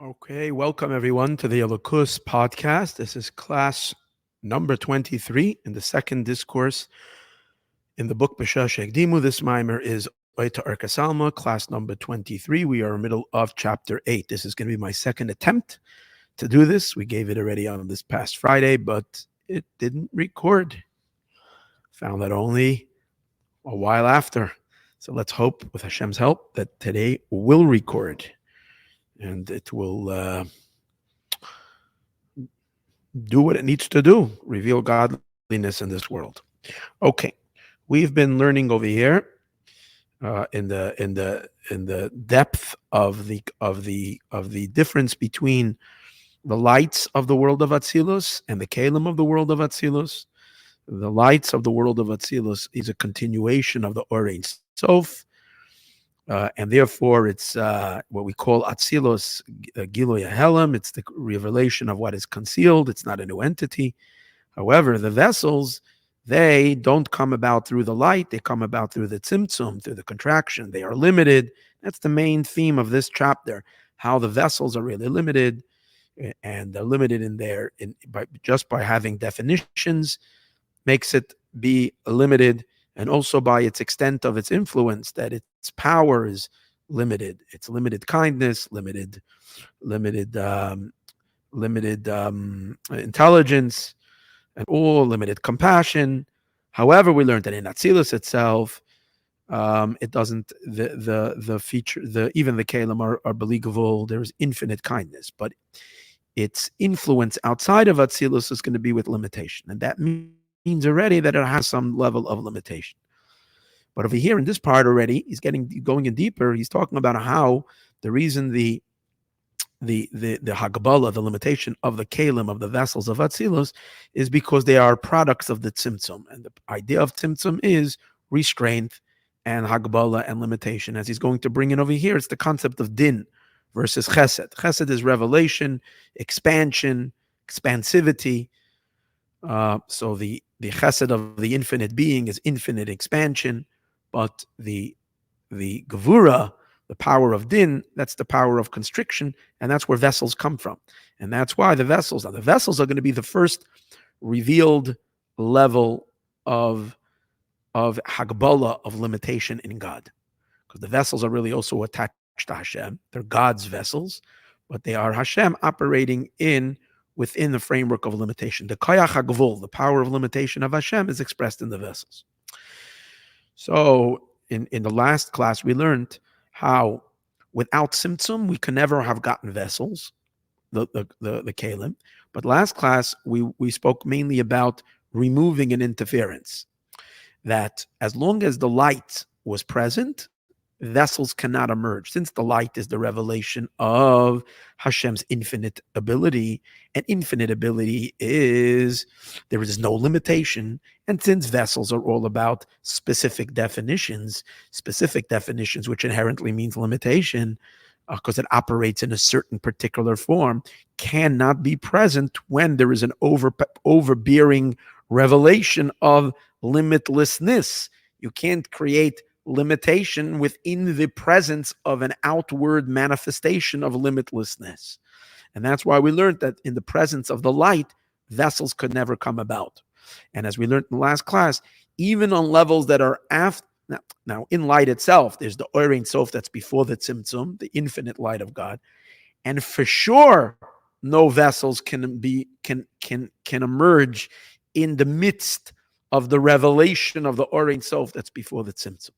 Okay, welcome everyone to the Elokus podcast. This is class number 23 in the second discourse in the book B'Shah Shekdimu. This mimer is Oteh Salma, class number 23. We are in the middle of chapter 8. This is going to be my second attempt to do this. We gave it already on this past Friday, but it didn't record. Found that only a while after. So let's hope, with Hashem's help, that today will record and it will do what it needs to do, reveal godliness in this world. Okay, we've been learning over here in the depth of the difference between the lights of the world of Atzilus and the Kalim of the world of Atzilus. The lights of the world of Atzilus is a continuation of the Orein Sof, and therefore it's what we call Atzilus Giloy Helam. It's the revelation of what is concealed. It's not a new entity. However, the vessels, they don't come about through the light. They come about through the tzimtzum, through the contraction. They are limited. That's the main theme of this chapter, how the vessels are really limited, and they're limited just by having definitions makes it be limited, and also by its extent of its influence, that its power is limited. It's limited kindness, limited intelligence, and all limited compassion. However, we learned that in Atzilus itself, it doesn't. The feature, even the Kalim are believable. There is infinite kindness, but its influence outside of Atzilus is going to be with limitation, and that means already that it has some level of limitation. But over here in this part already, he's going in deeper. He's talking about how the reason the Hagbala, the limitation of the Kalim, of the vessels of Atzilus, is because they are products of the Tzimtzum. And the idea of Tzimtzum is restraint and Hagbala and limitation. As he's going to bring in over here, it's the concept of Din versus Chesed. Chesed is revelation, expansion, expansivity. So the Chesed of the infinite being is infinite expansion, but the Gevura, the power of Din, that's the power of constriction, and that's where vessels come from. And that's why the vessels are going to be the first revealed level of Hagbala, of limitation in God. Because the vessels are really also attached to Hashem. They're God's vessels, but they are Hashem operating within the framework of limitation. The Koyach HaGvul, the power of limitation of Hashem, is expressed in the vessels. So in the last class, we learned how without Tzimtzum, we can never have gotten vessels, the Kalim. But last class, we spoke mainly about removing an interference, that as long as the light was present, vessels cannot emerge, since the light is the revelation of Hashem's infinite ability, and infinite ability is, there is no limitation. And since vessels are all about specific definitions, which inherently means limitation, because it operates in a certain particular form, cannot be present when there is an overbearing revelation of limitlessness. You can't create limitation within the presence of an outward manifestation of limitlessness. And that's why we learned that in the presence of the light, vessels could never come about. And as we learned in the last class, even on levels that are after, now in light itself, there's the Orein Sof that's before the Tzimtzum, the infinite light of God. And for sure, no vessels can emerge in the midst of the revelation of the Orein Sof that's before the Tzimtzum.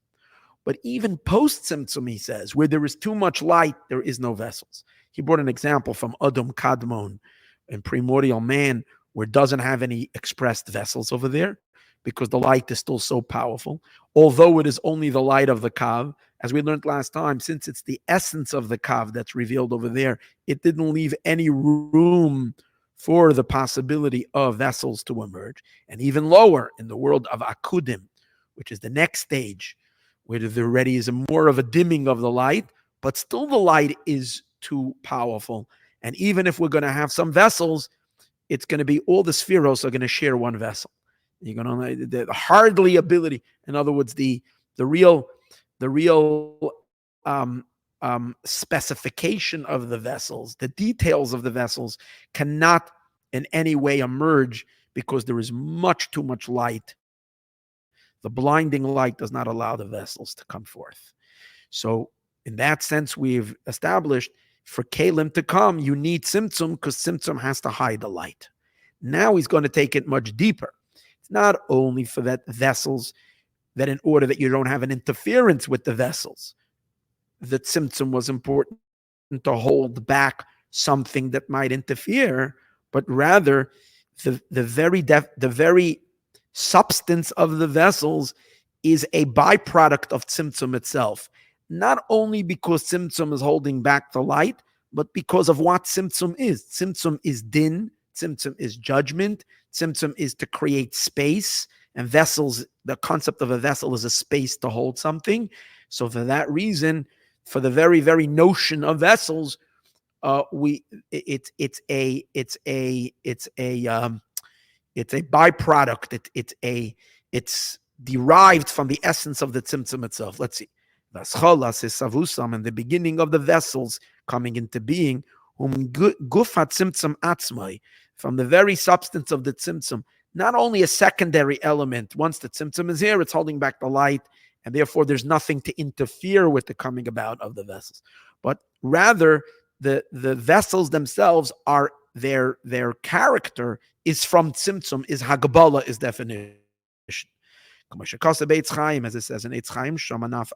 But even post-Tzimtzum, he says, where there is too much light, there is no vessels. He brought an example from Adam Kadmon in primordial man, where it doesn't have any expressed vessels over there, because the light is still so powerful. Although it is only the light of the Kav, as we learned last time, since it's the essence of the Kav that's revealed over there, it didn't leave any room for the possibility of vessels to emerge. And even lower, in the world of Akudim, which is the next stage, where there already is more of a dimming of the light, but still the light is too powerful. And even if we're going to have some vessels, it's going to be all the spheros are going to share one vessel. You're going to the hardly ability. In other words, the real specification of the vessels, the details of the vessels cannot in any way emerge because there is much too much light. The blinding light does not allow the vessels to come forth. So in that sense, we've established for Kalim to come, you need Tzimtzum because Tzimtzum has to hide the light. Now he's going to take it much deeper. It's not only for that vessels, that in order that you don't have an interference with the vessels, the Tzimtzum was important to hold back something that might interfere, but rather the very substance of the vessels is a byproduct of Tzimtzum itself. Not only because Tzimtzum is holding back the light, but because of what Tzimtzum is. Tzimtzum is din, Tzimtzum is judgment, Tzimtzum is to create space, and vessels, the concept of a vessel is a space to hold something. So for that reason, for the very, very notion of vessels, it's a byproduct. It's derived from the essence of the Tzimtzum itself. Let's see. Vascholas is savusam, and the beginning of the vessels coming into being, gufat Tzimtzum atzmai, from the very substance of the Tzimtzum, not only a secondary element. Once the Tzimtzum is here, it's holding back the light, and therefore there's nothing to interfere with the coming about of the vessels. But rather, the vessels themselves are their character is from Tzimtzum, is Hagabala, is definition. As it says in Eitz Chaim, Sham Anaf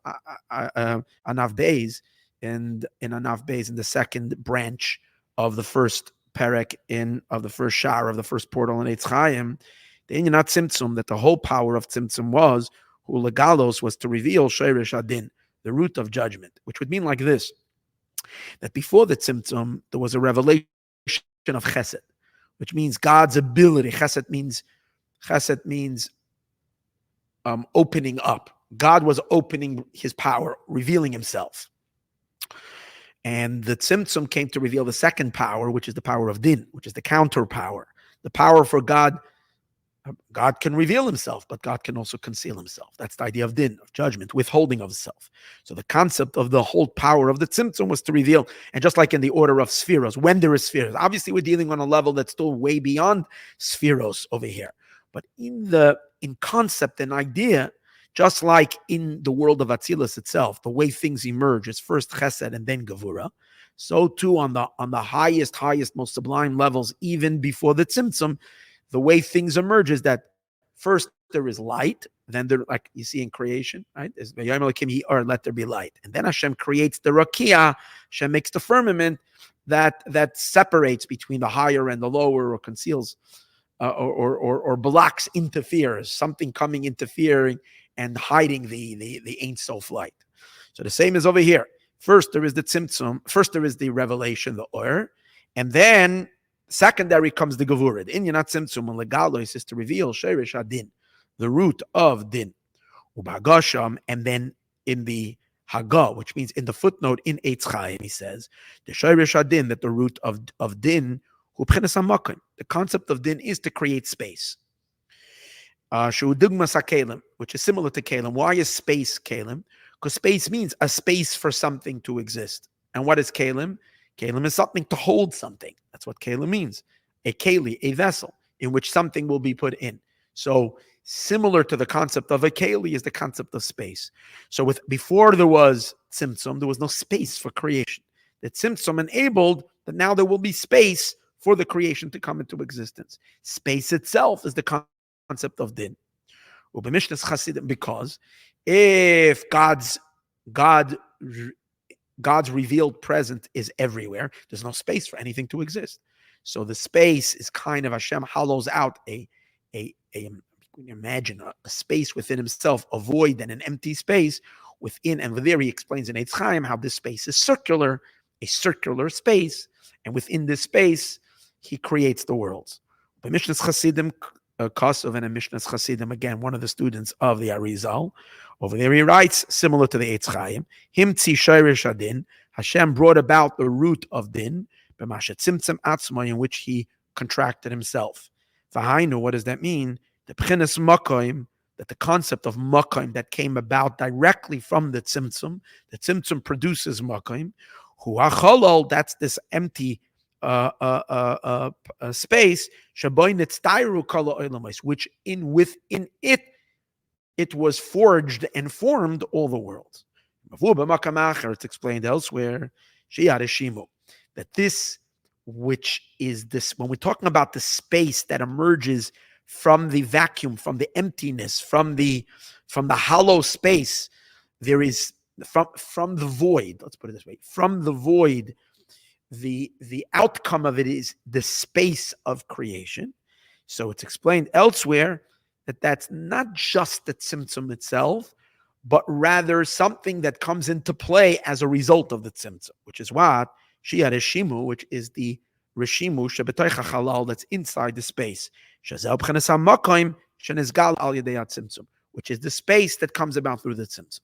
Beis, and in Anaf Beis, in the second branch of the first perek of the first shar of the first portal in Eitz Chaim, the Inyan Tzimtzum, that the whole power of Tzimtzum was Hulagalos, was to reveal Sheirish Adin, the root of judgment, which would mean like this: that before the Tzimtzum there was a revelation of Chesed, which means God's ability. Chesed means opening up. God was opening his power, revealing himself. And the Tzimtzum came to reveal the second power, which is the power of Din, which is the counter power. The power for God. God can reveal himself, but God can also conceal himself. That's the idea of Din, of judgment, withholding of self. So the concept of the whole power of the Tzimtzum was to reveal, and just like in the order of Spheros, when there is Spheros, obviously we're dealing on a level that's still way beyond Spheros over here. But in concept and idea, just like in the world of Atzilus itself, the way things emerge is first Chesed and then Gevura. So too on the highest, most sublime levels, even before the Tzimtzum, the way things emerge is that first there is light, then there, like you see in creation, right? Or let there be light, and then Hashem creates the Rakia. Hashem makes the firmament that separates between the higher and the lower, or conceals. Or blocks, interferes, something coming, interfering, and hiding the Ein Sof light. So the same is over here. First there is the Tzimtzum, first there is the revelation, the Or, and then secondary comes the Gevurah. The Inyan Tzimtzum and Legalois is to reveal Sheirish Adin, the root of Din. Ubagasham, and then in the Haga, which means in the footnote in Eitz Chaim, he says, the Sheirish Adin, that the root of Din, the concept of din is to create space. Which is similar to Kalim. Why is space Kalim? Because space means a space for something to exist. And what is Kalim? Kalim is something to hold something. That's what Kalim means. A keli, a vessel, in which something will be put in. So similar to the concept of a keli is the concept of space. So before there was Tzimtzum, there was no space for creation. The Tzimtzum enabled that now there will be space for the creation to come into existence. Space itself is the concept of din. Because if God's revealed presence is everywhere, there's no space for anything to exist. So the space is kind of Hashem hollows out imagine a space within himself, a void and an empty space within. And there he explains in Eitz Chaim how this space is circular, a circular space, and within this space he creates the worlds. By Mishnah's Chasidim, Kosov, and a Mishnah's Chasidim, again, one of the students of the Arizal, over there he writes, similar to the Eitz Chaim, Himtzi Sheirish Adin, Hashem brought about the root of Din, B'mashet Tzimtzum Atzmai, in which he contracted himself. V'hainu, what does that mean? The B'chinas Makoim, that the concept of makom that came about directly from the tzimtzum produces makom, hu hacholol, that's this empty space, shaboy nitztayru kol ha'olamos, which within it was forged and formed all the worlds. It's explained elsewhere, that this, which is this, when we're talking about the space that emerges from the vacuum, from the emptiness, from the hollow space, there is from the void. Let's put it this way: from the void, the outcome of it is the space of creation. So it's explained elsewhere that that's not just the tzimtzum itself, but rather something that comes into play as a result of the tzimtzum, which is what Shia Reshimu, which is the Reshimu Shebetoich HaChalal that's inside the space, which is the space that comes about through the tzimtzum.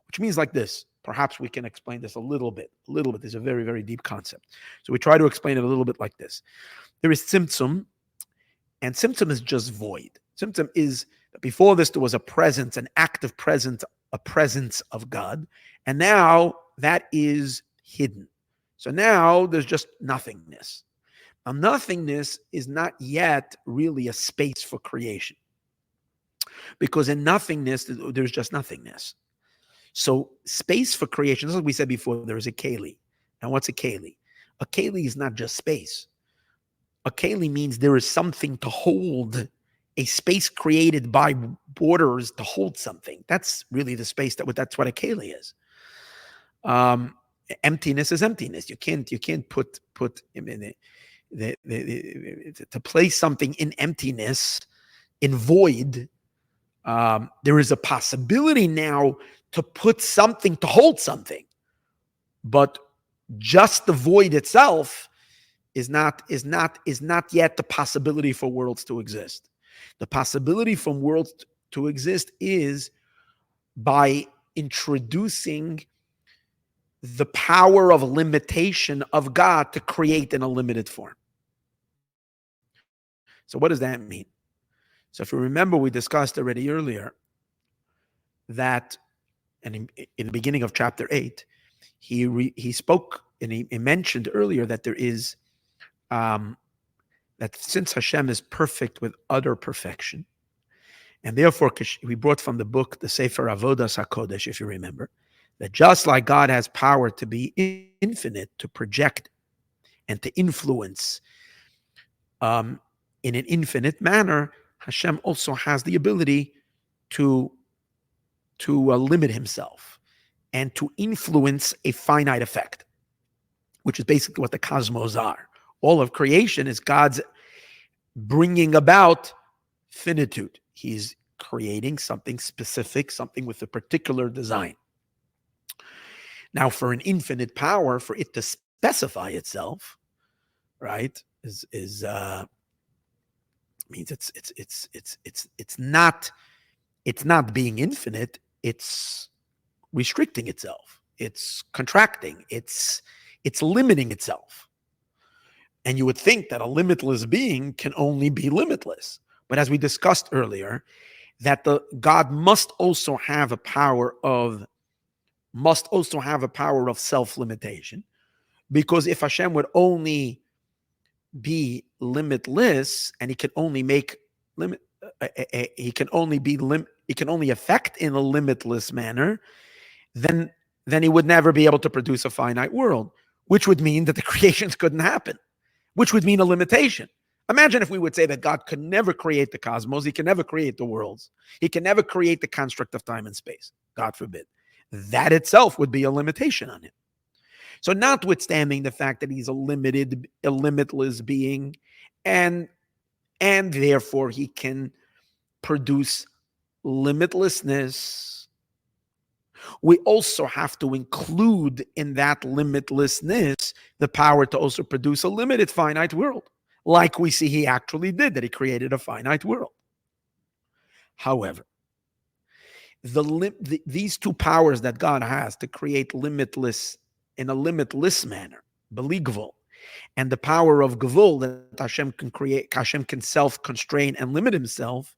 Which means like this. Perhaps we can explain this a little bit. There's a very, very deep concept. So we try to explain it a little bit like this. There is tzimtzum, and tzimtzum is just void. Tzimtzum is, before this, there was a presence, an active presence, a presence of God. And now that is hidden. So now there's just nothingness. Now, nothingness is not yet really a space for creation. Because in nothingness, there's just nothingness. So space for creation, this is what we said before, there is a keli. Now, what's a keli? A keli is not just space. A keli means there is something to hold, a space created by borders to hold something. That's really the space, that's what a keli is. Emptiness is emptiness. You can't put to place something in emptiness, in void. There is a possibility now to put something, to hold something, but just the void itself is not yet the possibility for worlds to exist. The possibility for worlds to exist is by introducing the power of limitation of God to create in a limited form. So what does that mean? So if you remember, we discussed already earlier that, and in the beginning of chapter 8, he spoke and he mentioned earlier that there is, that since Hashem is perfect with utter perfection, and therefore we brought from the book, the Sefer Avodas HaKodesh, if you remember, that just like God has power to be infinite, to project and to influence in an infinite manner, Hashem also has the ability to limit himself and to influence a finite effect, which is basically what the cosmos are. All of creation is God's bringing about finitude. He's creating something specific, something with a particular design. Now, for an infinite power, for it to specify itself, right, means it's not being infinite. It's restricting itself. It's contracting. It's limiting itself. And you would think that a limitless being can only be limitless. But as we discussed earlier, that God must also have a power of self-limitation, because if Hashem would only be limitless and he can only affect in a limitless manner, then he would never be able to produce a finite world, which would mean that the creations couldn't happen, which would mean a limitation. Imagine if we would say that God could never create the cosmos, he can never create the worlds, he can never create the construct of time and space. God forbid. That itself would be a limitation on him. So notwithstanding the fact that he's a limitless being, and therefore he can produce limitlessness, we also have to include in that limitlessness the power to also produce a limited finite world, like we see he actually did, that he created a finite world. However, these two powers that God has to create limitless in a limitless manner, beligvul, and the power of gvul that Hashem can create, Hashem can self-constrain and limit himself,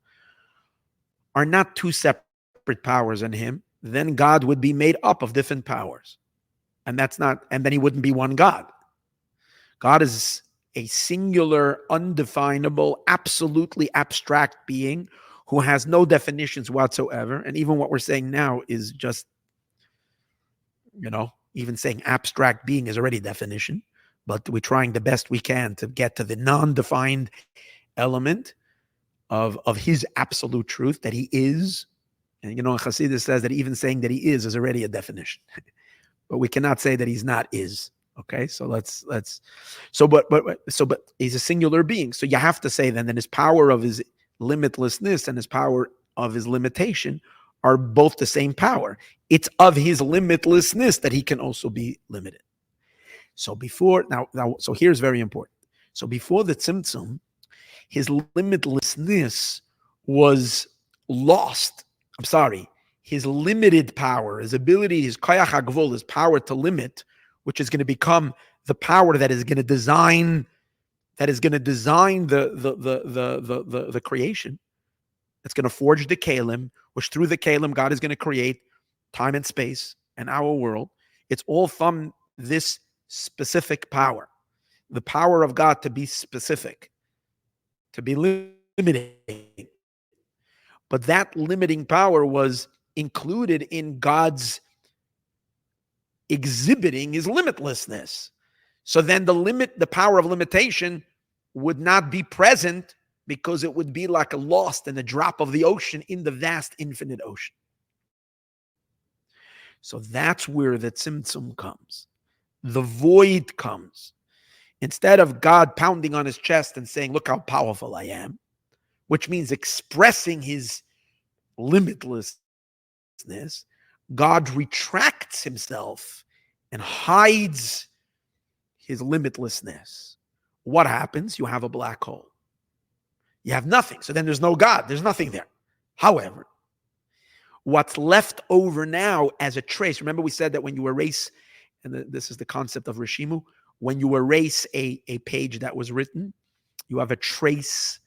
are not two separate powers in him, then God would be made up of different powers. And then he wouldn't be one God. God is a singular, undefinable, absolutely abstract being who has no definitions whatsoever. And even what we're saying now is just, even saying abstract being is already a definition, but we're trying the best we can to get to the non-defined element of his absolute truth, that he is. And Chassidus says that even saying that he is already a definition. But we cannot say that he's not is. Okay, so but he's a singular being. So you have to say then that his power of his limitlessness and his power of his limitation are both the same power. It's of his limitlessness that he can also be limited. So so here's very important. So before the Tzimtzum, his limitlessness was lost. I'm sorry. His limited power, his ability, his koyach hagvul, his power to limit, which is going to become the power that is going to design the creation. It's going to forge the kalim, which through the kalim God is going to create time and space and our world. It's all from this specific power, the power of God to be specific, to be limiting. But that limiting power was included in God's exhibiting his limitlessness. So then the power of limitation would not be present, because it would be like a lost in a drop of the ocean in the vast infinite ocean. So that's where the tzimtzum comes. The void comes. Instead of God pounding on his chest and saying, look how powerful I am, which means expressing his limitlessness, God retracts himself and hides his limitlessness. What happens? You have a black hole. You have nothing. So then there's no God. There's nothing there. However, what's left over now as a trace, remember we said that when you erase, and this is the concept of Rishimu, when you erase a page that was written, you have a trace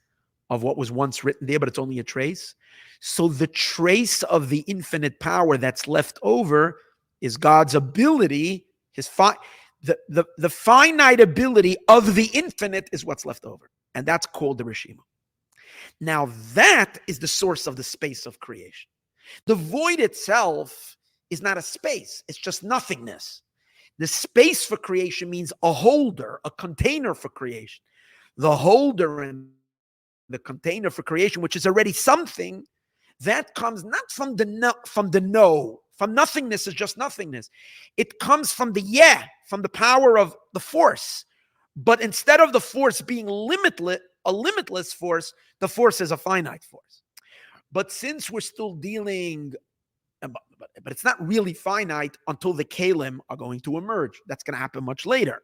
of what was once written there, but it's only a trace. So the trace of the infinite power that's left over is God's ability, the finite ability of the infinite is what's left over. And that's called the Rishimu. Now that is the source of the space of creation. The void itself is not a space. It's just nothingness. The space for creation means a holder, a container for creation. The holder and the container for creation, which is already something, that comes not from the no, from nothingness is just nothingness. It comes from from the power of the force. But instead of the force being a limitless force, the force is a finite force. But since we're still dealing, but it's not really finite until the kalim are going to emerge. That's going to happen much later.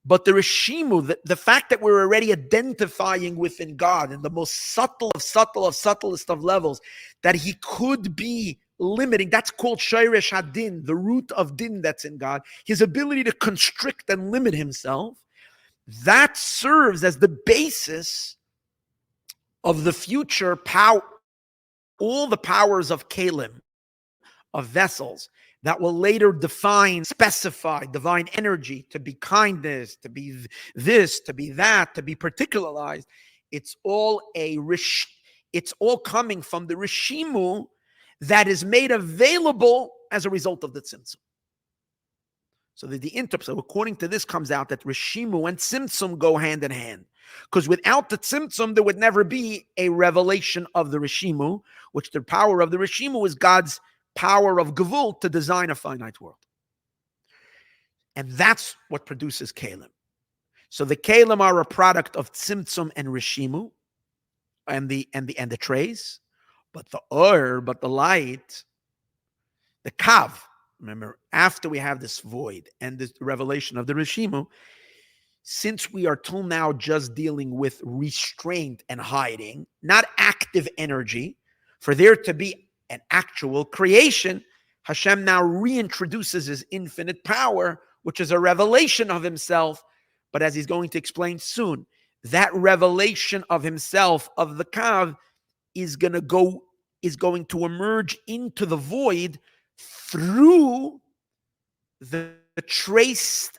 But the Rishimu, the fact that we're already identifying within God in the most subtlest of levels, that he could be limiting, that's called Shayresh Hadin, the root of din that's in God, his ability to constrict and limit himself, that serves as the basis of the future power, all the powers of kalim, of vessels, that will later specify divine energy to be kindness, to be this, to be that, to be particularized. It's all coming from the Rishimu that is made available as a result of the Tzimtzum. So according to this comes out that Rishimu and Tzimtzum go hand in hand. Because without the Tzimtzum, there would never be a revelation of the Rishimu, which the power of the Rishimu is God's power of Gevul to design a finite world. And that's what produces Kalim. So the Kalim are a product of Tzimtzum and Rishimu and the trace, but the light, the Kav, remember, after we have this void and this revelation of the Rishimu, since we are till now just dealing with restraint and hiding, not active energy, for there to be an actual creation, Hashem now reintroduces his infinite power, which is a revelation of himself. But as he's going to explain soon, that revelation of himself, of the Kav, is going to go is going to emerge into the void through the tracing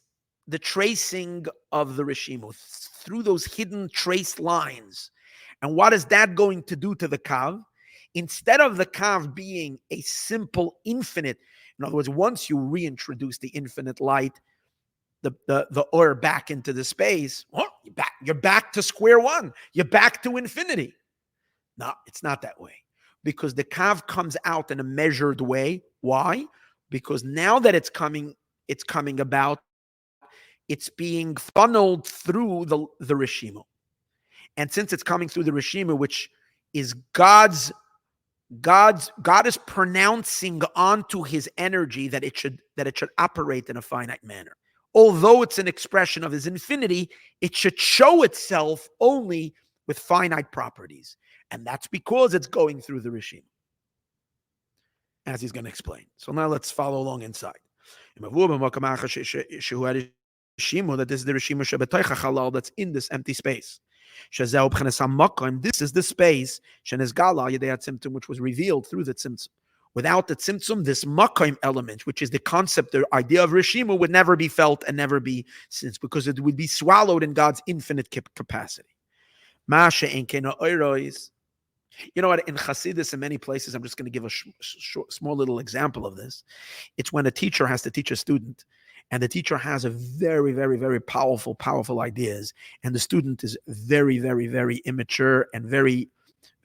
of the Rishimo, through those hidden traced lines. And what is that going to do to the Kav? Instead of the Kav being a simple infinite, in other words, once you reintroduce the infinite light, the Or back into the space, you're back to square one. You're back to infinity. No, it's not that way. Because the Kav comes out in a measured way. Why? Because now that it's coming about, it's being funneled through the Rishimo. And since it's coming through the Rishimo, which is God is pronouncing onto his energy that it should operate in a finite manner. Although it's an expression of his infinity, it should show itself only with finite properties. And that's because it's going through the Rishimo, as he's going to explain. So now let's follow along inside. That this is the Rishimo that's in this empty space. This is the space which was revealed through the tzimtzum. Without the tzimtzum, this makom element, which is the concept, the idea of Rishimo, would never be felt and never be sensed, because it would be swallowed in God's infinite capacity. You know what? In Hasidus, in many places, I'm just going to give a small little example of this. It's when a teacher has to teach a student, and the teacher has a very, very, very powerful ideas, and the student is very, very, very immature and very,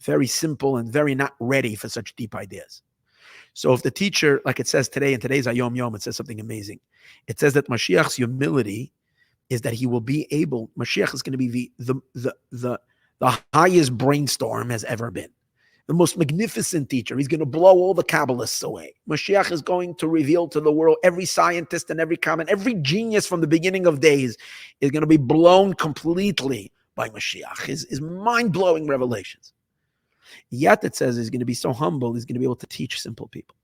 very simple and very not ready for such deep ideas. So if the teacher, like it says today in today's Ayom Yom, it says something amazing. It says that Mashiach's humility is that he will be able. Mashiach is going to be the highest brainstorm has ever been. The most magnificent teacher. He's going to blow all the Kabbalists away. Mashiach is going to reveal to the world, every scientist and every comment, every genius from the beginning of days is going to be blown completely by Mashiach. His mind-blowing revelations. Yet it says he's going to be so humble, he's going to be able to teach simple people.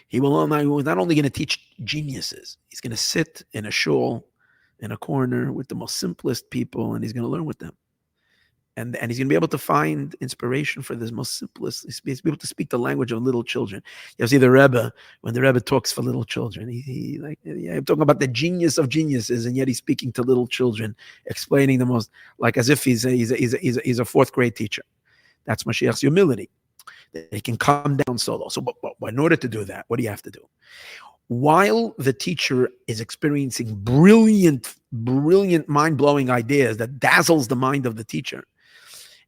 He's not only going to teach geniuses, he's going to sit in a shul, in a corner with the most simplest people, and he's going to learn with them. And he's going to be able to find inspiration for this most simplest. He's going to be able to speak the language of little children. You see the Rebbe, when the Rebbe talks for little children, I'm talking about the genius of geniuses, and yet he's speaking to little children, explaining the most, like as if he's a fourth grade teacher. That's Mashiach's humility. He can come down solo. So but in order to do that, what do you have to do? While the teacher is experiencing brilliant, mind-blowing ideas that dazzles the mind of the teacher,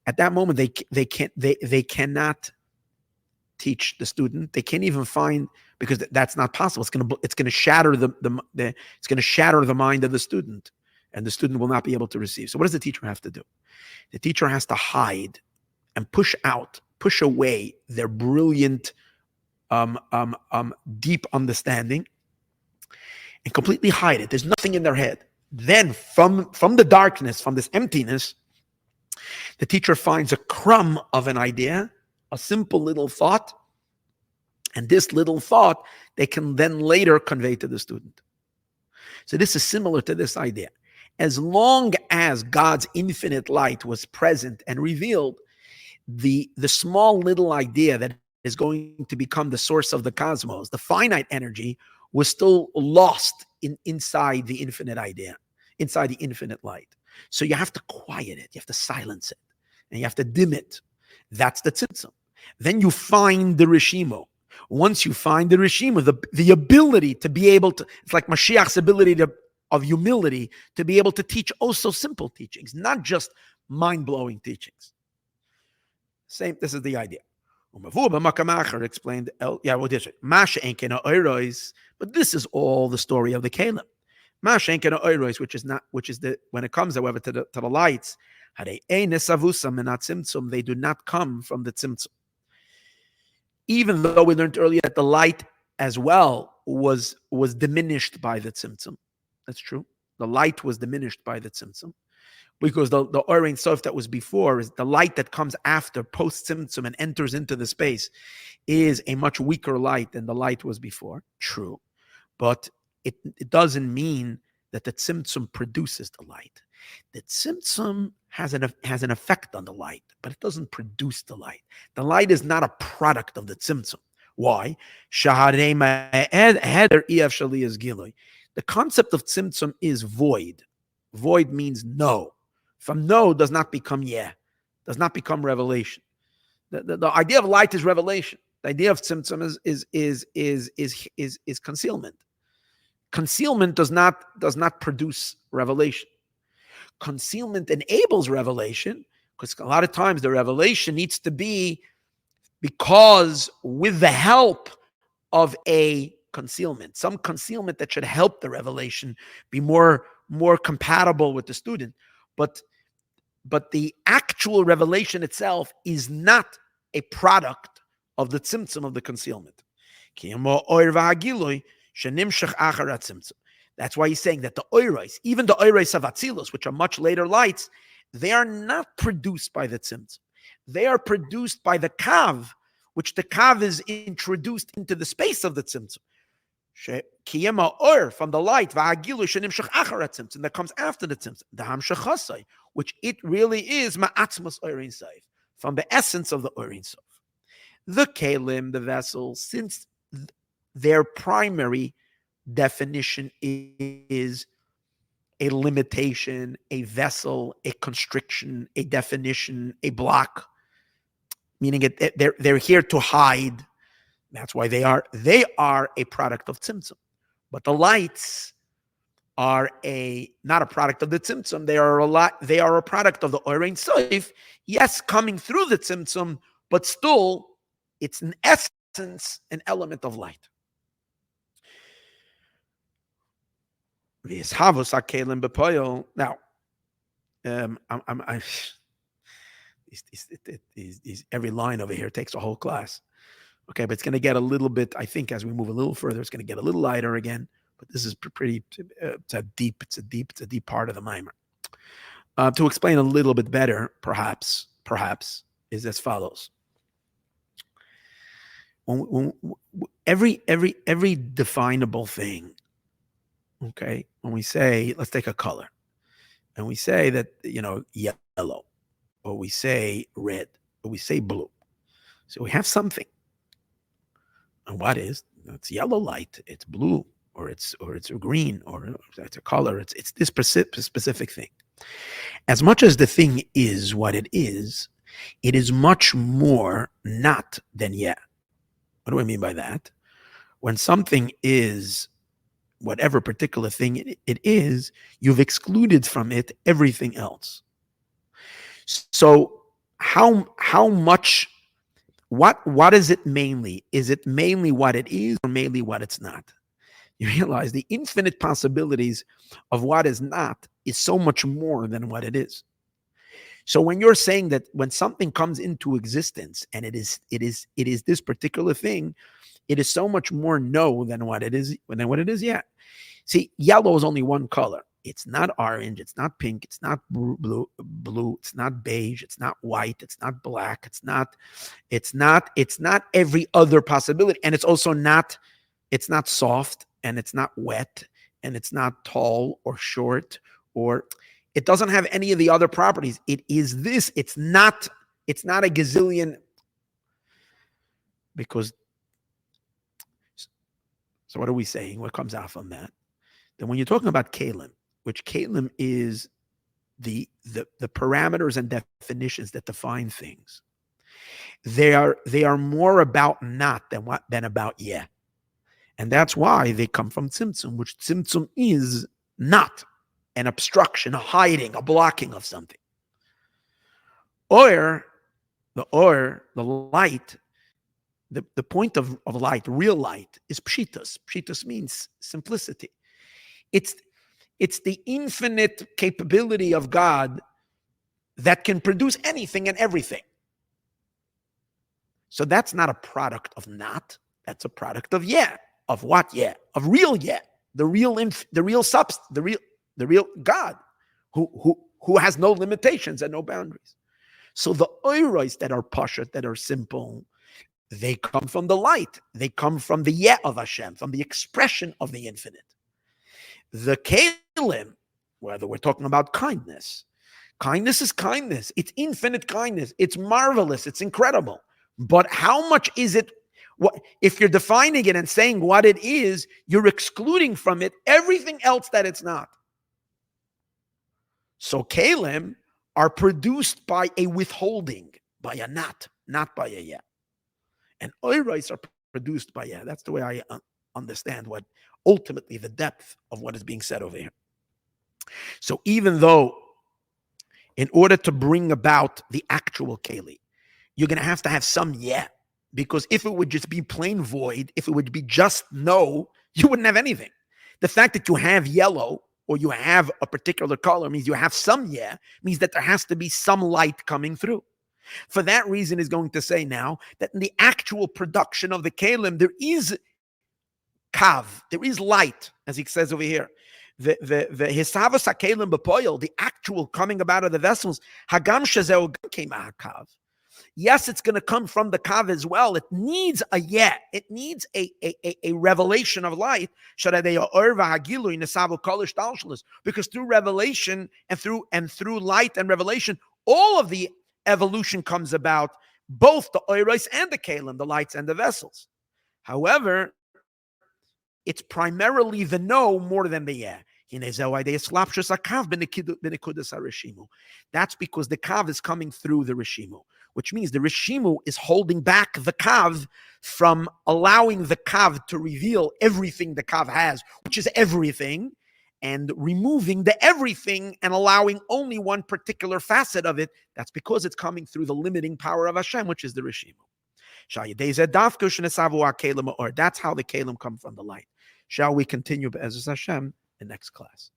at that moment they cannot teach the student. They can't even find, because that's not possible. It's going to shatter it's going to shatter the mind of the student, and the student will not be able to receive. So what does the teacher have to do? The teacher has to hide and push away their brilliant, deep understanding, and completely hide it. There's nothing in their head. Then from the darkness, from this emptiness, the teacher finds a crumb of an idea, a simple little thought, and this little thought they can then later convey to the student. So this is similar to this idea. As long as God's infinite light was present and revealed, the small little idea that is going to become the source of the cosmos, the finite energy, was still lost inside the infinite idea, inside the infinite light. So you have to quiet it, you have to silence it, and you have to dim it. That's the tzimtzum. Then you find the Rishimo. Once you find the Rishimo, the ability to be able to, it's like Mashiach's ability of humility to be able to teach also simple teachings, not just mind-blowing teachings. This is the idea. Explained, but this is all the story of the Kalim. Which is when it comes, however, to the lights, they do not come from the tzimtzum. Even though we learned earlier that the light as well was diminished by the tzimtzum. That's true. The light was diminished by the tzimtzum, because the Or Ein Sof that was before, is the light that comes after, post tzimtzum, and enters into the space, is a much weaker light than the light was before. True. But it doesn't mean that the tzimtzum produces the light. The tzimtzum has an effect on the light, but it doesn't produce the light. The light is not a product of the tzimtzum. Why? The concept of tzimtzum is void. Void means no. From no does not become does not become revelation. The idea of light is revelation. The idea of tzimtzum is concealment. Concealment does not produce revelation. Concealment enables revelation, because a lot of times the revelation needs to be because with the help of a concealment, some concealment that should help the revelation be more compatible with the student. But the actual revelation itself is not a product of the tzimtzum of the concealment. That's why he's saying that the oiros, even the oiros of Atzilus, which are much later lights, they are not produced by the tzimtzum. They are produced by the kav, which the kav is introduced into the space of the tzimtzum. Kiyema or from the light, that comes after the tzimtzum, the hamshachasai, which it really is ma'atzmas oirin saif, from the essence of the oirin saif. The kelim, the vessels, since their primary definition is a limitation, a vessel, a constriction, a definition, a block, meaning they're here to hide. That's why they are a product of tzimtzum. But the lights are not a product of the tzimtzum. They are a product of the oirein soif. Yes, coming through the tzimtzum, but still, it's in essence an element of light. Now, every line over here takes a whole class. Okay, but it's going to get a little bit, I think, as we move a little further, it's going to get a little lighter again. But this is pretty, it's a deep part of the Maamor. To explain a little bit better, perhaps, is as follows. When every definable thing, okay, when we say, let's take a color, and we say that, yellow, or we say red, or we say blue. So we have something. And what is? It's yellow light, it's blue, or it's green, or it's a color, it's this specific thing. As much as the thing is what it is much more not than yeah. What do I mean by that? When something is whatever particular thing it is, you've excluded from it everything else. So how much, what is it mainly? Is it mainly what it is or mainly what it's not? You realize the infinite possibilities of what is not is so much more than what it is. So when you're saying that when something comes into existence and it is this particular thing, it is so much more no than what it is, yeah. See, yellow is only one color. It's not orange, it's not pink, it's not blue, it's not beige, it's not white, it's not black, it's not every other possibility. And it's also not soft, and it's not wet, and it's not tall or short, or it doesn't have any of the other properties. It is this. It's not a gazillion. Because, so what are we saying? What comes out from that? Then when you're talking about kalim, which kalim is the parameters and definitions that define things, they are more about not than about yeah. And that's why they come from tzimtzum, which tzimtzum is not an obstruction, a hiding, a blocking of something. The light, the point of light, real light, is pshitas. Pshitas means simplicity. It's the infinite capability of God that can produce anything and everything. So that's not a product of not. That's a product of yeah. Of what yeah? Of real yeah. The real substance, the real God, who has no limitations and no boundaries. So the oiros that are pashat, that are simple, they come from the light. They come from the yeah of Hashem, from the expression of the infinite. The kalim, whether we're talking about kindness, kindness is kindness. It's infinite kindness. It's marvelous. It's incredible. But how much is it? What if you're defining it and saying what it is, you're excluding from it everything else that it's not. So kalim are produced by a withholding, by a not by a yeah. And oirais are produced by yeah. That's the way I understand what ultimately the depth of what is being said over here. So even though in order to bring about the actual keli, you're going to have some yeah. Because if it would just be plain void, if it would be just no, you wouldn't have anything. The fact that you have yellow or you have a particular color means you have some yeah, means that there has to be some light coming through. For that reason, is going to say now that in the actual production of the kalim, there is kav, there is light, as he says over here. The hisavas hakelim b'poil, the actual coming about of the vessels, hagam shezeu came kav. Yes, it's going to come from the kav as well. It needs a yeah. It needs a revelation of light. Because through revelation and through light and revelation, all of the evolution comes about, both the oiros and the kalim, the lights and the vessels. However, it's primarily the no more than the yeah. That's because the kav is coming through the rishimu, which means the rishimu is holding back the kav from allowing the kav to reveal everything the kav has, which is everything, and removing the everything and allowing only one particular facet of it. That's because it's coming through the limiting power of Hashem, which is the rishimu. That's how the kalim come from the light. Shall we continue Be'ezus Hashem in next class?